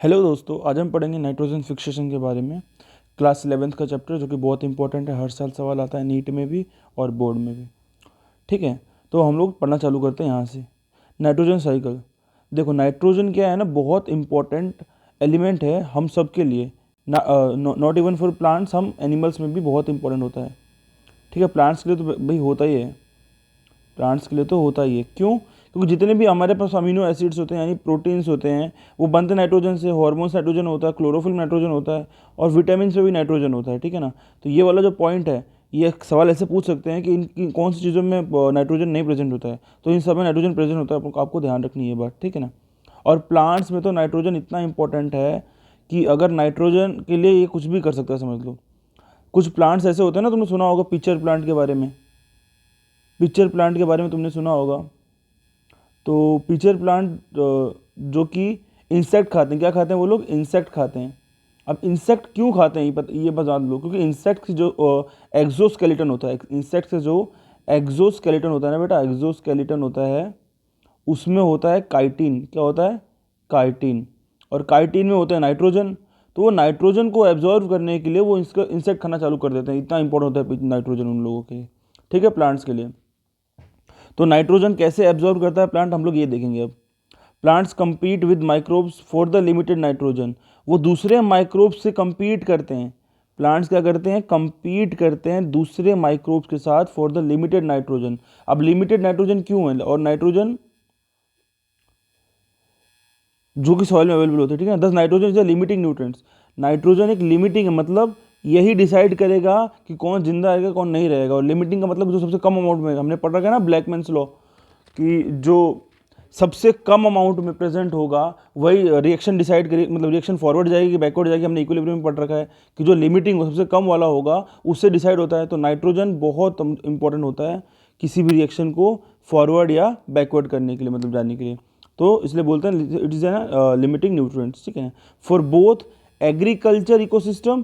Hello दोस्तों, आज हम पढ़ेंगे नाइट्रोजन फिक्सेशन के बारे में। क्लास 11th का चैप्टर जो कि बहुत इंपॉर्टेंट है, हर साल सवाल आता है नीट में भी और बोर्ड में भी। ठीक है, तो हम लोग पढ़ना चालू करते हैं यहाँ से। Nitrogen cycle. देखो, नाइट्रोजन क्या है ना, बहुत इंपॉर्टेंट एलिमेंट है हम सब के लिए। नॉट इवन फॉर प्लांट्स, हम एनिमल्स में भी बहुत इंपॉर्टेंट होता है। ठीक है, प्लांट्स के लिए तो भाई होता ही है, प्लांट्स के लिए तो होता ही है। क्यों? क्योंकि जितने भी हमारे पास अमीनो एसिड्स होते हैं यानी प्रोटीन्स होते हैं, वो बनते नाइट्रोजन से। हार्मोन्स नाइट्रोजन होता है, क्लोरोफिल नाइट्रोजन होता है, और विटामिन में भी नाइट्रोजन होता है। ठीक है ना। तो ये वाला जो पॉइंट है, ये एक सवाल ऐसे पूछ सकते हैं कि इनकी कौन सी चीज़ों में नाइट्रोजन नहीं प्रेजेंट होता है, तो इन सब में नाइट्रोजन प्रेजेंट होता है। आपको ध्यान रखनी है बात, ठीक है ना। और प्लांट्स में तो नाइट्रोजन इतना इंपॉर्टेंट है कि अगर नाइट्रोजन के लिए ये कुछ भी कर सकता है, समझ लो। कुछ प्लांट्स ऐसे होते हैं ना, तुमने सुना होगा पिक्चर प्लांट के बारे में। पिक्चर प्लांट के बारे में तुमने सुना होगा। तो पिक्चर प्लांट जो कि इंसेक्ट खाते हैं, क्या खाते हैं वो लोग? इंसेक्ट खाते हैं। अब इंसेक्ट क्यों खाते हैं ये बता दो। क्योंकि इंसेक्ट से जो एक्सोस्केलेटन होता है, इंसेक्ट से जो एक्सोस्केलेटन होता है ना बेटा, एक्सोस्केलेटन होता है, उसमें होता है काइटिन। क्या होता है? काइटिन। और काइटिन में होता है नाइट्रोजन। तो वो नाइट्रोजन को एब्जॉर्व करने के लिए वो इसका इंसेक्ट खाना चालू कर देते हैं। इतना इंपॉर्टेंट होता है नाइट्रोजन उन लोगों के लिए, ठीक है, प्लांट्स के लिए। तो नाइट्रोजन कैसे एब्जॉर्ब करता है प्लांट, हम लोग ये देखेंगे अब। Plants compete with microbes for the limited nitrogen. वो दूसरे माइक्रोब्स से compete करते हैं। प्लांट्स क्या करते हैं? compete करते हैं दूसरे माइक्रोब्स के साथ फॉर द लिमिटेड नाइट्रोजन। अब लिमिटेड नाइट्रोजन क्यों है? और नाइट्रोजन जो कि सॉइल में अवेलेबल होते हैं, ठीक है। दस nitrogen is a limiting nutrients. Nitrogen एक लिमिटिंग है, मतलब यही डिसाइड करेगा कि कौन जिंदा रहेगा कौन नहीं रहेगा। और लिमिटिंग का मतलब जो सबसे कम अमाउंट में, हमने पढ़ रखा है ना ब्लैकमैन्स लॉ, कि जो सबसे कम अमाउंट में प्रेजेंट होगा वही रिएक्शन डिसाइड करे, मतलब रिएक्शन फॉरवर्ड जाएगी कि बैकवर्ड जाएगी। हमने इक्विलिब्रियम में पढ़ रखा है कि जो लिमिटिंग हो सबसे कम वाला होगा उससे डिसाइड होता है। तो नाइट्रोजन बहुत इंपॉर्टेंट होता है किसी भी रिएक्शन को फॉरवर्ड या बैकवर्ड करने के लिए, मतलब जानने के लिए। तो इसलिए बोलते हैं it is an limiting nutrients, ठीक है, for both agriculture ecosystem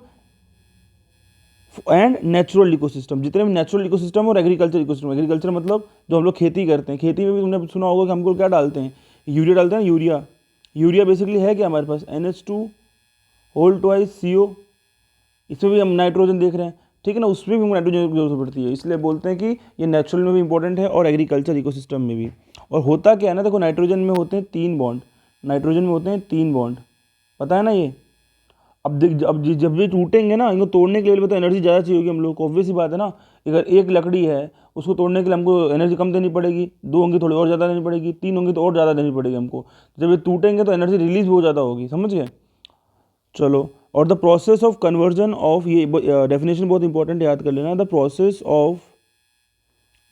and natural ecosystem. जितने भी नेचुरल इकोसिस्टम और एग्रीकल्चर इकोसिस्टम, एग्रीकल्चर मतलब जो हम लोग खेती करते हैं, खेती में भी तुमने सुना होगा कि हमको क्या डालते हैं? यूरिया डालते हैं, यूरिया। यूरिया बेसिकली है क्या हमारे पास? NH2 whole twice CO। इसमें भी हम नाइट्रोजन देख रहे हैं, ठीक है ना। उसमें भी हमको नाइट्रोजन की जरूरत पड़ती है। इसलिए बोलते हैं कि ये नेचुरल में भी इंपॉर्टेंट है और एग्रीकल्चर इकोसिस्टम में भी। और होता क्या है ना, देखो नाइट्रोजन में होते हैं 3 बॉन्ड। नाइट्रोजन में होते हैं 3 बॉन्ड, पता है ना ये। अब देख, जब ये टूटेंगे ना, इनको तोड़ने के लिए तो एनर्जी ज़्यादा चाहिए होगी हम लोग को, ऑब्वियस ही बात है ना। अगर एक लकड़ी है उसको तोड़ने के लिए हमको एनर्जी कम देनी पड़ेगी, 2 होंगी थोड़ी और ज़्यादा देनी पड़ेगी, 3 होंगी तो और ज़्यादा देनी पड़ेगी हमको। जब ये टूटेंगे तो एनर्जी रिलीज भी हो ज़्यादा होगी, समझ गए। चलो, और the process of conversion of, ये डेफिनेशन बहुत इंपॉर्टेंट, याद कर लेना। द प्रोसेस ऑफ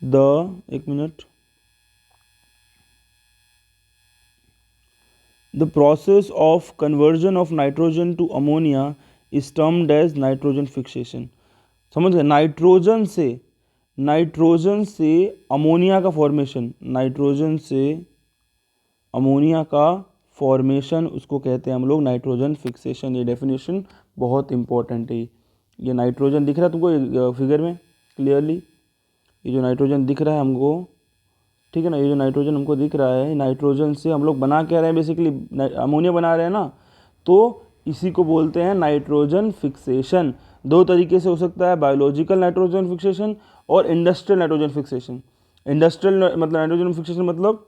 द, एक minute, the process of conversion of nitrogen to ammonia is termed as nitrogen fixation. समझ गए। नाइट्रोजन से अमोनिया का फॉर्मेशन, नाइट्रोजन से अमोनिया का फॉर्मेशन, उसको कहते हैं हम लोग नाइट्रोजन फिक्सेशन। ये डेफिनेशन बहुत इंपॉर्टेंट है। ये नाइट्रोजन दिख रहा है तुमको फिगर में क्लियरली? ये जो नाइट्रोजन दिख रहा है हमको, ठीक है ना, ये जो नाइट्रोजन हमको दिख रहा है, नाइट्रोजन से हम लोग बना क्या रहे हैं? बेसिकली अमोनिया बना रहे हैं ना। तो इसी को बोलते हैं नाइट्रोजन फिक्सेशन। 2 तरीके से हो सकता है, बायोलॉजिकल नाइट्रोजन फिक्सेशन और इंडस्ट्रियल नाइट्रोजन फिक्सेशन। इंडस्ट्रियल मतलब नाइट्रोजन फिक्सेशन मतलब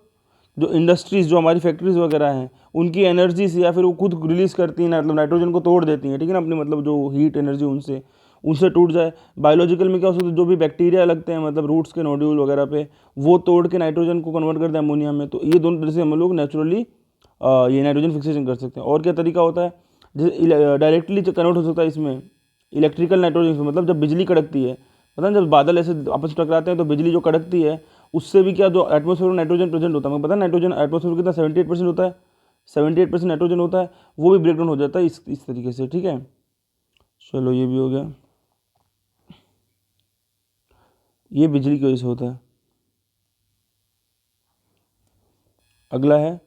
जो इंडस्ट्रीज, जो हमारी फैक्ट्रीज वगैरह हैं, उनकी एनर्जी से या फिर वो खुद रिलीज करती हैं, मतलब नाइट्रोजन को तोड़ देती हैं, ठीक है ना, अपनी मतलब जो हीट एनर्जी उनसे उनसे टूट जाए। बायोलॉजिकल में क्या हो सकता है? जो भी बैक्टीरिया लगते हैं, मतलब रूट्स के नोड्यूल वगैरह पे, वो तोड़ के नाइट्रोजन को कन्वर्ट करते हैं अमोनिया में। तो ये दोनों तरह से हम लोग नेचुरली ये नाइट्रोजन फिक्सेशन कर सकते हैं। और क्या तरीका होता है? जैसे डायरेक्टली कन्वर्ट हो सकता है इसमें इलेक्ट्रिकल नाइट्रोजन, मतलब जब बिजली कड़कती है, पता है जब बादल ऐसे आपस में टकराते हैं तो बिजली जो कड़कती है, उससे भी क्या, जो एटमोसफेयर में नाइट्रोजन प्रेजेंट होता है, मैं पता है नाइट्रोजन एटमोसफेयर कितना 78% होता है, 78% नाइट्रोजन होता है, वो भी ब्रेक डाउन हो जाता है इस तरीके से, ठीक है। चलो, ये भी हो गया। ये बिजली की वजह से होता है। अगला है,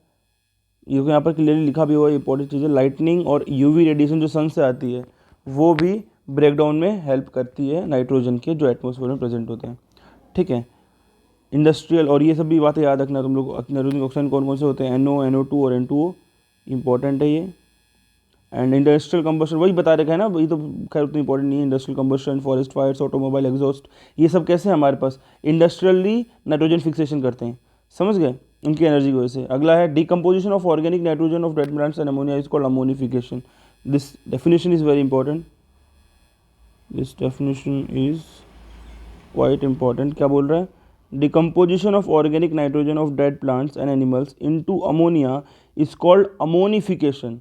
ये यहाँ पर क्लियरली लिखा भी हुआ है, इंपॉर्टेंट चीज़ है, लाइटनिंग और यूवी रेडिएशन जो सन से आती है वो भी ब्रेकडाउन में हेल्प करती है नाइट्रोजन के जो एटमोसफेयर में प्रेजेंट होते हैं, ठीक है। इंडस्ट्रियल, और ये सब भी बातें याद रखना तुम लोग। नाइट्रोजन ऑक्साइड कौन कौन से होते हैं? NO, NO2 और N2O, इंपॉर्टेंट है ये। एंड इंडस्ट्रियल कंबशन वही बता रखा है ना, वही तो खैर उतनी इंपॉर्टेंट नहीं है। Industrial combustion, forest fires, automobile exhaust, ये सब कैसे हैं हमारे पास, इंडस्ट्रियली नाइट्रोजन फिक्सेशन करते हैं, समझ गए, उनकी एनर्जी की वजह से। अगला है decomposition of organic nitrogen of dead plants and ammonia is called ammonification. This definition is very important, this definition is quite important. क्या बोल रहा है, decomposition of organic nitrogen of dead plants and animals into ammonia is called ammonification.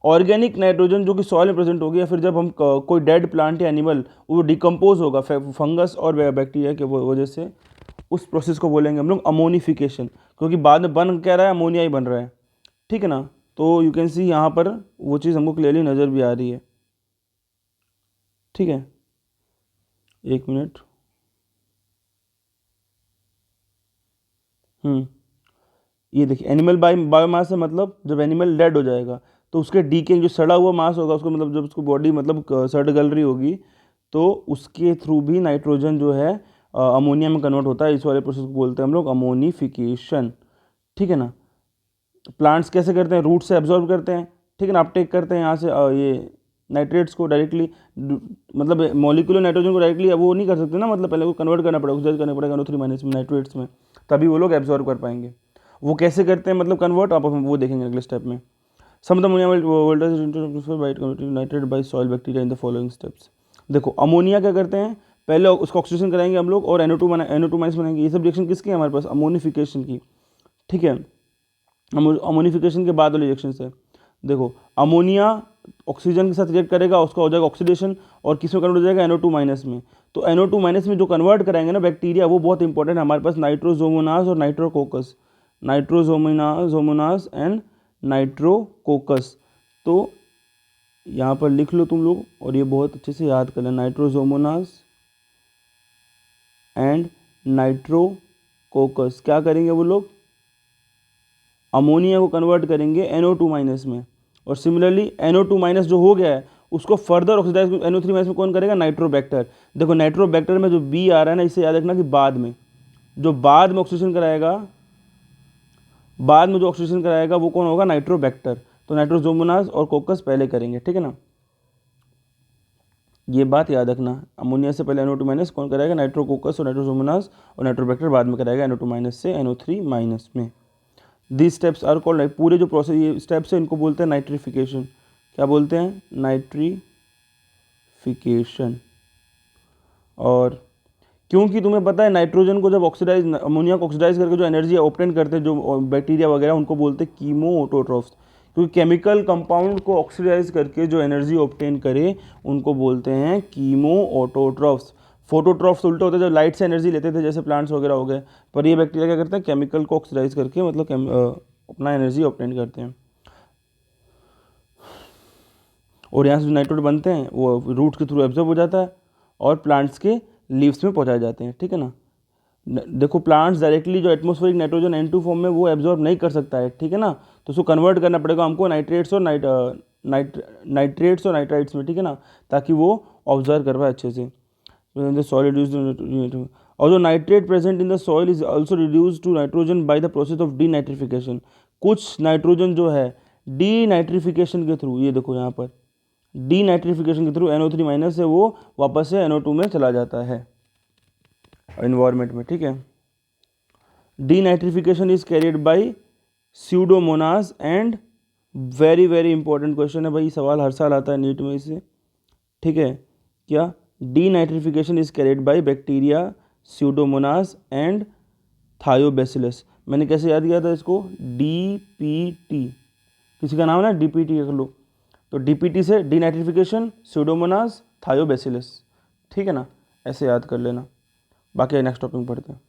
Organic nitrogen जो कि soil में present होगी, या फिर जब हम कोई डेड प्लांट या एनिमल वो डिकम्पोज होगा फंगस और बैक्टीरिया की वजह से, उस प्रोसेस को बोलेंगे हम लोग अमोनिफिकेशन, क्योंकि बाद में बन क्या रहा है, अमोनिया ही बन रहा है, ठीक है ना। तो यू कैन सी यहाँ पर वो चीज़ हमको क्लियरली नज़र भी आ रही है, ठीक है। एक मिनट, ये देखिए एनिमल बायोमास है, मतलब जब एनिमल डेड हो जाएगा तो उसके डीके जो सड़ा हुआ मास होगा उसको, मतलब जब उसको बॉडी मतलब सड़ गल रही होगी, तो उसके थ्रू भी नाइट्रोजन जो है अमोनिया में कन्वर्ट होता है। इस वाले प्रोसेस को बोलते हैं हम लोग अमोनिफिकेशन, ठीक है ना। प्लांट्स कैसे करते हैं, रूट से एब्जॉर्ब करते हैं, ठीक है ना, अपटेक करते हैं यहाँ से ये नाइट्रेट्स को डायरेक्टली, मतलब मॉलिक्यूलर नाइट्रोजन को डायरेक्टली वो नहीं कर सकते ना, मतलब पहले वो कन्वर्ट करना पड़ेगा, ऑक्सीडाइज करना पड़ेगा NO3- में नाइट्रेट्स में, तभी वो लोग एब्जॉर्ब कर पाएंगे। वो कैसे करते हैं मतलब कन्वर्ट, आप वो देखेंगे अगले स्टेप में। Sum of the ammonia voltage nitrate by soil bacteria in the following steps. देखो अमोनिया क्या करते हैं, पहले उसको ऑक्सीडेशन कराएंगे हम लोग और NO2 माइनस बनाएंगे। ये सब रिएक्शन किसकी है हमारे पास, अमोनिफिकेशन की, ठीक है। अमोनिफिकेशन के बाद वाले रिएक्शन है, देखो अमोनिया ऑक्सीजन के साथ रिएक्ट करेगा, उसका हो जाएगा ऑक्सीडेशन, और किस में कन्वर्ट हो जाएगा, NO2- में। तो NO2- में जो कन्वर्ट कराएंगे ना बैक्टीरिया, वो बहुत इंपॉर्टेंट है हमारे पास, नाइट्रोजोमोनास और नाइट्रोकोकस, नाइट्रोजोमोनास एंड नाइट्रोकोकस। तो यहाँ पर लिख लो तुम लोग, और ये बहुत अच्छे से याद कर लें, नाइट्रोजोमोनास एंड नाइट्रोकोकस क्या करेंगे वो लोग, अमोनिया को कन्वर्ट करेंगे NO2- में, और सिमिलरली NO2- जो हो गया है उसको फर्दर ऑक्सीडाइज NO3- में कौन करेगा, नाइट्रोबैक्टर। देखो नाइट्रोबैक्टर में जो बी आ रहा है ना, इसे याद रखना कि बाद में जो ऑक्सीडेशन कराएगा, बाद में जो ऑक्सीडेशन कराएगा वो कौन होगा, नाइट्रोबैक्टर। तो नाइट्रोजोमोनास और कोकस पहले करेंगे, ठीक है ना, ये बात याद रखना। अमोनिया से पहले NO2- कौन कराएगा, नाइट्रोकोकस और नाइट्रोजोमोनास, और नाइट्रोबैक्टर बाद में कराएगा NO2- से NO3- में। दिस स्टेप्स आर कॉल्ड, पूरे जो प्रोसेस ये स्टेप्स है इनको बोलते हैं नाइट्रिफिकेशन। क्या बोलते हैं, नाइट्रिफिकेशन। और क्योंकि तुम्हें पता है नाइट्रोजन को जब ऑक्सीडाइज, अमोनिया को ऑक्सीडाइज करके जो एनर्जी ऑब्टेन करते हैं जो बैक्टीरिया वगैरह, उनको बोलते हैं कीमो ऑटोट्रॉफ्स। क्योंकि केमिकल कंपाउंड को ऑक्सीडाइज करके जो एनर्जी ऑब्टेन करे उनको बोलते हैं कीमो ऑटोट्रॉफ्स। फोटोट्रॉफ्स उल्टे होते हैं, जो लाइट से एनर्जी लेते थे जैसे प्लांट्स वगैरह हो गए, पर ये बैक्टीरिया क्या करते हैं, केमिकल को ऑक्सीडाइज करके मतलब अपना एनर्जी ऑब्टेन करते हैं। और यहाँ से जो नाइट्रोजन बनते हैं वो रूट के थ्रू एब्जॉर्ब हो जाता है और प्लांट्स के लीव्स में पहुँचाए जाते हैं, ठीक है ना। देखो प्लांट्स डायरेक्टली जो एटमॉस्फेरिक नाइट्रोजन N2 फॉर्म में वो एब्जॉर्ब नहीं कर सकता है, ठीक है ना, तो उसको कन्वर्ट करना पड़ेगा हमको नाइट्रेट्स और नाइट्रेट्स और नाइट्राइट्स में, ठीक है ना, ताकि वो ऑब्जर्व कर पाए अच्छे से। सॉइल रिड्यूस, और जो nitrate present in the soil is also reduce to nitrogen by the process of denitrification. कुछ नाइट्रोजन जो है डीनाइट्रिफिकेशन के थ्रू, ये देखो यहाँ पर डीनाइट्रिफिकेशन के थ्रू NO3- से वो वापस से NO2 में चला जाता है इन्वायरमेंट में, ठीक है। Denitrification is carried by Pseudomonas and, very very important question है भाई, सवाल हर साल आता है नीट में इससे, ठीक है। क्या, denitrification is carried by bacteria Pseudomonas and Thiobacillus. मैंने कैसे याद किया था इसको, DPT, किसी का नाम है ना DPT कर लो, तो DPT से डीनाइट्रिफिकेशन, स्यूडोमोनास, थायोबैसिलस, ठीक है ना, ऐसे याद कर लेना। बाकी नेक्स्ट टॉपिक पढ़ते हैं।